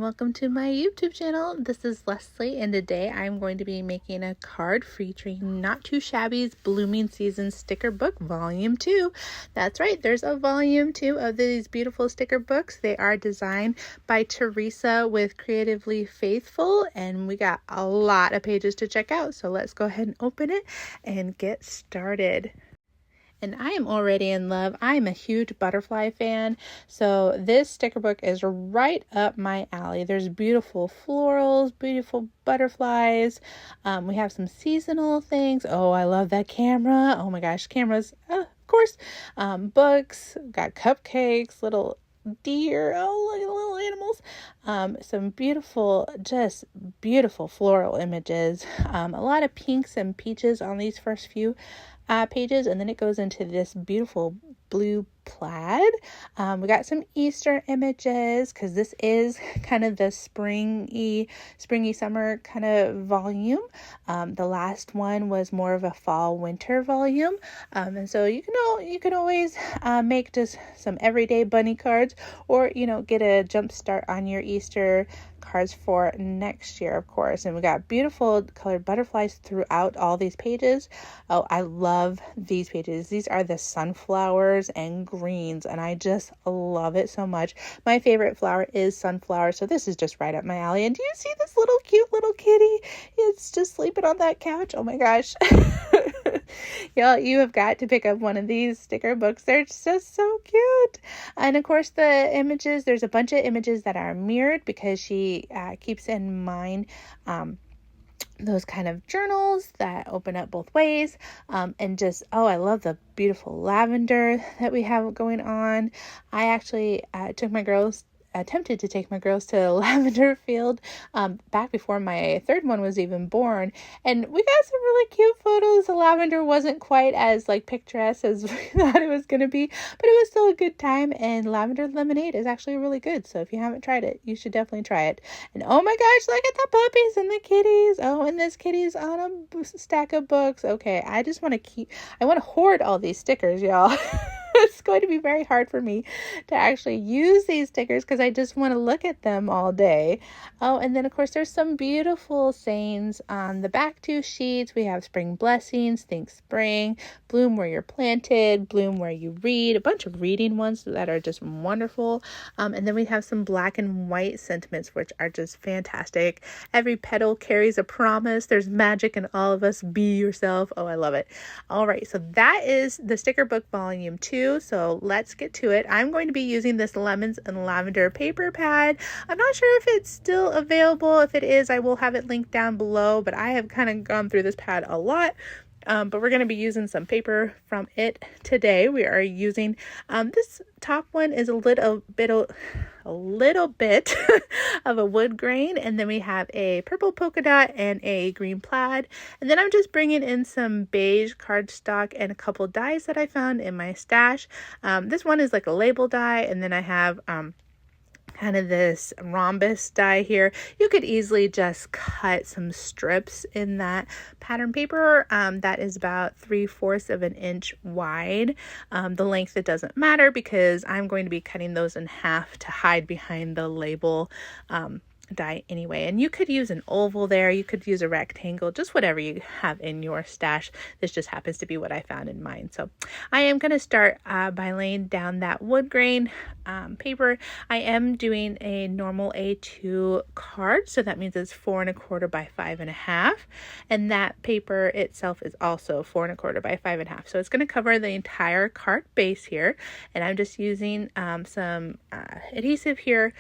welcome to my YouTube channel. This is Leslie, and today I'm going to be making a card featuring Not Too Shabby's Blooming Season Sticker Book Volume 2. That's right, there's a Volume 2 of these beautiful sticker books. They are designed by Teresa with Creatively Faithful, and we got a lot of pages to check out, so let's go ahead and open it and get started. And I am already in love. I am a huge butterfly fan, so this sticker book is right up my alley. There's beautiful florals, beautiful butterflies. We have some seasonal things. Oh, I love that camera. Oh my gosh, cameras, of course. Books, got cupcakes, little deer. Oh, look at the little animals. Some beautiful, just beautiful floral images. A lot of pinks and peaches on these first few pages, and then it goes into this beautiful blue plaid. We got some Easter images because this is kind of the springy summer kind of volume. The last one was more of a fall winter volume, and so you can always make just some everyday bunny cards, or get a jump start on your Easter cards for next year, of course. And we got beautiful colored butterflies throughout all these pages. Oh, I love these pages. These are the sunflowers and greens, and I just love it so much. My favorite flower is sunflower, so this is just right up my alley. And do you see this little cute little kitty? It's just sleeping on that couch. Oh my gosh. Y'all, you have got to pick up one of these sticker books. They're just so cute. And of course, the images, there's a bunch of images that are mirrored because she keeps in mind those kind of journals that open up both ways. And just, oh, I love the beautiful lavender that we have going on. I actually attempted to take my girls to a lavender field back before my third one was even born, and we got some really cute photos. The lavender wasn't quite as picturesque as we thought it was going to be, but it was still a good time. And lavender lemonade is actually really good, so if you haven't tried it, you should definitely try it. And oh my gosh, look at the puppies and the kitties. Oh, and this kitty's on a stack of books. Okay, I want to hoard all these stickers, y'all. It's going to be very hard for me to actually use these stickers because I just want to look at them all day. Oh, and then of course there's some beautiful sayings on the back two sheets. We have spring blessings, think spring, bloom where you're planted, bloom where you read, a bunch of reading ones that are just wonderful. And then we have some black and white sentiments, which are just fantastic. Every petal carries a promise. There's magic in all of us. Be yourself. Oh, I love it. All right, so that is the sticker book volume 2. So let's get to it. I'm going to be using this lemons and lavender paper pad. I'm not sure if it's still available. If it is, I will have it linked down below, but I have kind of gone through this pad a lot. But we're going to be using some paper from it today. We are using this top one is a little bit of a wood grain, and then we have a purple polka dot and a green plaid, and then I'm just bringing in some beige cardstock and a couple dies that I found in my stash. This one is like a label die, and then I have kind of this rhombus die here. You could easily just cut some strips in that pattern paper that is about 3/4 of an inch wide. The length, it doesn't matter because I'm going to be cutting those in half to hide behind the label die anyway. And you could use an oval there, you could use a rectangle, just whatever you have in your stash. This just happens to be what I found in mine. So I am going to start by laying down that wood grain paper. I am doing a normal A2 card, so that means it's 4 1/4 by 5 1/2, and that paper itself is also 4 1/4 by 5 1/2. So it's going to cover the entire card base here, and I'm just using some adhesive here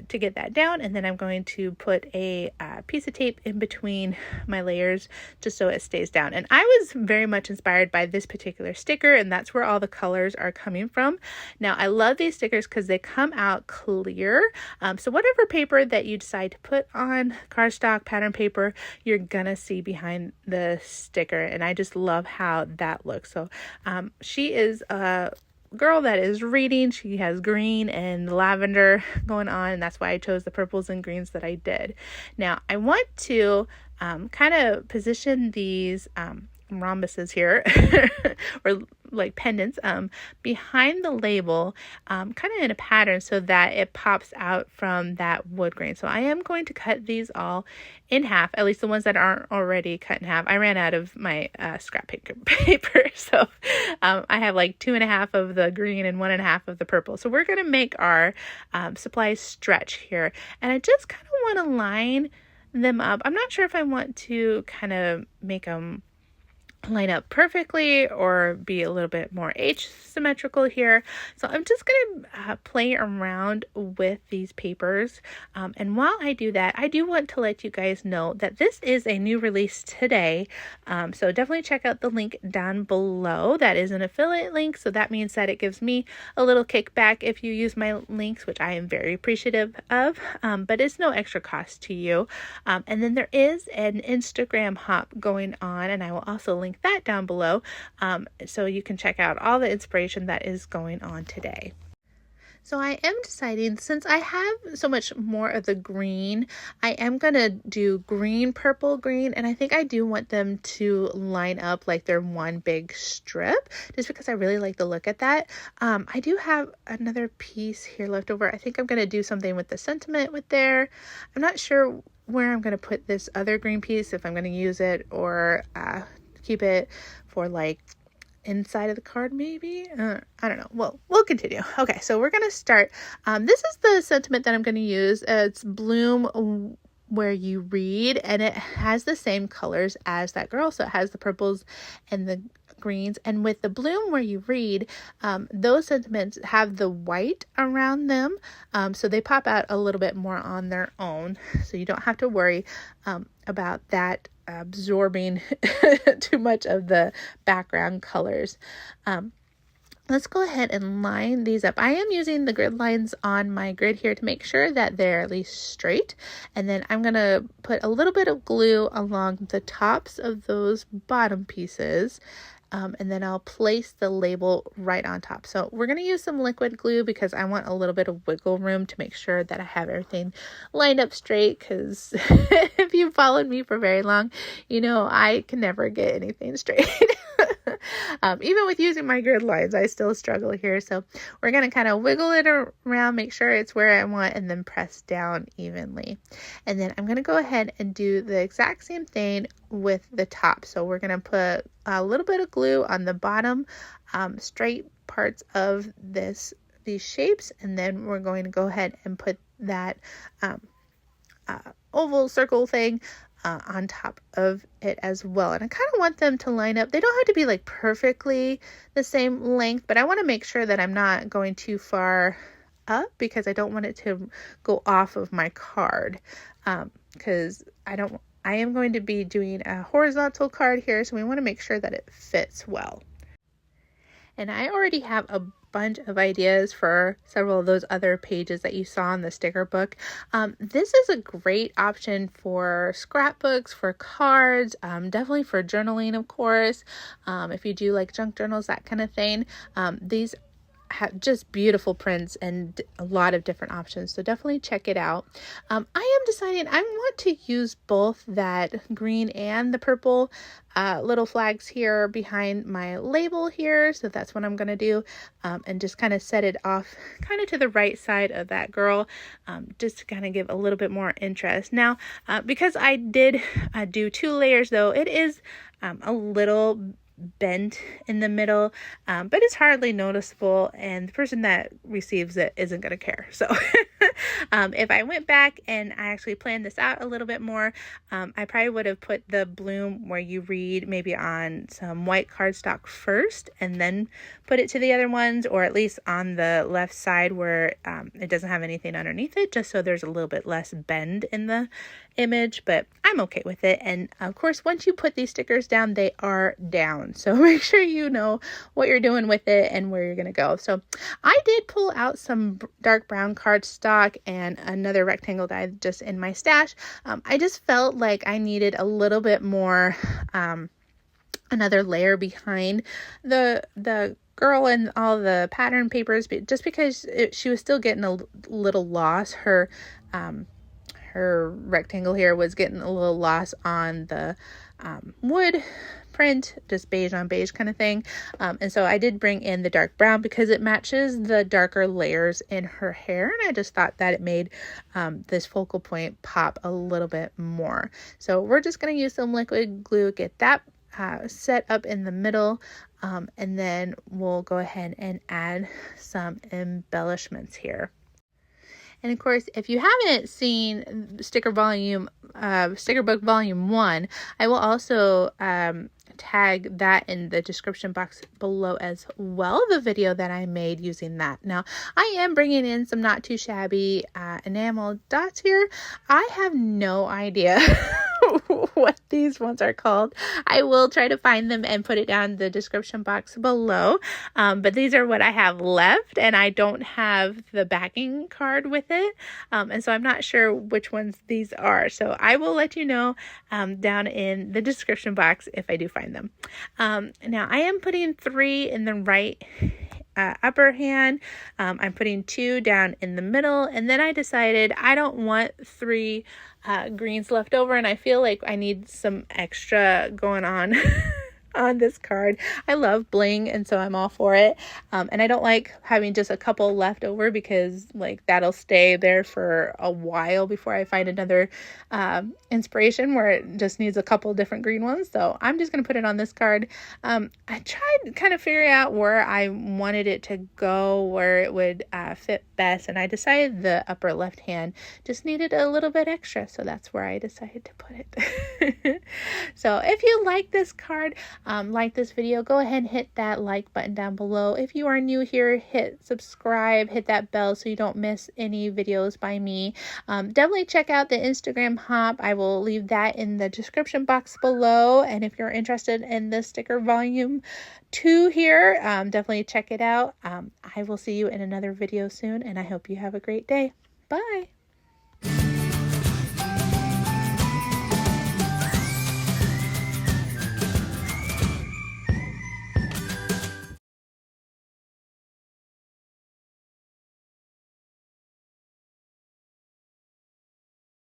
to get that down, and then I'm going to put a piece of tape in between my layers just so it stays down. And I was very much inspired by this particular sticker, and that's where all the colors are coming from. Now, I love these stickers because they come out clear, so whatever paper that you decide to put on cardstock, pattern paper, you're gonna see behind the sticker, and I just love how that looks. So she is a girl that is reading. She has green and lavender going on, and that's why I chose the purples and greens that I did. Now I want to kind of position these rhombuses here or like pendants behind the label, kind of in a pattern so that it pops out from that wood grain. So I am going to cut these all in half, at least the ones that aren't already cut in half. I ran out of my scrap paper, so I have like 2.5 of the green and 1.5 of the purple. So we're going to make our supplies stretch here, and I just kind of want to line them up. I'm not sure if I want to kind of make them line up perfectly or be a little bit more asymmetrical here. So I'm just going to play around with these papers. And while I do that, I do want to let you guys know that this is a new release today. So definitely check out the link down below. That is an affiliate link. So that means that it gives me a little kickback if you use my links, which I am very appreciative of, but it's no extra cost to you. And then there is an Instagram hop going on, and I will also link that down below, so you can check out all the inspiration that is going on today. So I am deciding, since I have so much more of the green, I am going to do green, purple, green, and I think I do want them to line up like they're one big strip, just because I really like the look at that. I do have another piece here left over. I think I'm going to do something with the sentiment with there. I'm not sure where I'm going to put this other green piece, if I'm going to use it or keep it for like inside of the card maybe. I don't know. Well, we'll continue. Okay, so we're going to start. This is the sentiment that I'm going to use. It's bloom where you read, and it has the same colors as that girl. So it has the purples and the greens, and with the bloom where you read, those sentiments have the white around them, so they pop out a little bit more on their own, so you don't have to worry about that absorbing too much of the background colors. Let's go ahead and line these up. I am using the grid lines on my grid here to make sure that they're at least straight. And then I'm going to put a little bit of glue along the tops of those bottom pieces. And then I'll place the label right on top. So we're going to use some liquid glue because I want a little bit of wiggle room to make sure that I have everything lined up straight, because if you followed me for very long, you know I can never get anything straight. Even with using my grid lines, I still struggle here. So we're going to kind of wiggle it around, make sure it's where I want, and then press down evenly. And then I'm going to go ahead and do the exact same thing with the top. So we're going to put a little bit of glue on the bottom straight parts of these shapes, and then we're going to go ahead and put that oval circle thing on top of it as well. And I kind of want them to line up. They don't have to be like perfectly the same length, but I want to make sure that I'm not going too far up, because I don't want it to go off of my card, because I am going to be doing a horizontal card here, so we want to make sure that it fits well. And I already have a bunch of ideas for several of those other pages that you saw in the sticker book. This is a great option for scrapbooks, for cards, definitely for journaling, of course. If you do like junk journals, that kind of thing. These have just beautiful prints and a lot of different options, so definitely check it out. I am deciding I want to use both that green and the purple little flags here behind my label here, so that's what I'm going to do, and just kind of set it off kind of to the right side of that girl, just to kind of give a little bit more interest. Now, because I did do 2 layers though, it is a little bent in the middle, but it's hardly noticeable, and the person that receives it isn't going to care. So if I went back and I actually planned this out a little bit more, I probably would have put the bloom where you read maybe on some white cardstock first and then put it to the other ones, or at least on the left side where it doesn't have anything underneath it, just so there's a little bit less bend in the image, but I'm okay with it. And of course, once you put these stickers down, they are down, so make sure you know what you're doing with it and where you're going to go. So I did pull out some dark brown cardstock and another rectangle die just in my stash. I just felt like I needed a little bit more, another layer behind the girl and all the pattern papers, just because she was still getting a little lost. Her rectangle here was getting a little lost on the wood print, just beige on beige kind of thing. And so I did bring in the dark brown because it matches the darker layers in her hair, and I just thought that it made this focal point pop a little bit more. So we're just going to use some liquid glue, get that set up in the middle, and then we'll go ahead and add some embellishments here. And of course, if you haven't seen Sticker Book Volume 1, I will also tag that in the description box below as well, the video that I made using that. Now, I am bringing in some not too shabby enamel dots here. I have no idea what these ones are called. I will try to find them and put it down in the description box below. But these are what I have left, and I don't have the backing card with it. And so I'm not sure which ones these are. So I will let you know down in the description box if I do find them. Now I am putting 3 in the right upper hand. I'm putting 2 down in the middle, and then I decided I don't want 3 greens left over, and I feel like I need some extra going on on this card. I love bling, and so I'm all for it. And I don't like having just a couple left over because like that'll stay there for a while before I find another inspiration where it just needs a couple different green ones. So I'm just going to put it on this card. I tried kind of figuring out where I wanted it to go, where it would fit best, and I decided the upper left hand just needed a little bit extra, so that's where I decided to put it. So if you like this card, like this video, go ahead and hit that like button down below. If you are new here, hit subscribe, hit that bell so you don't miss any videos by me. Definitely check out the Instagram hop. I will leave that in the description box below, and if you're interested in the sticker volume 2 here, definitely check it out. I will see you in another video soon, and I hope you have a great day. Bye.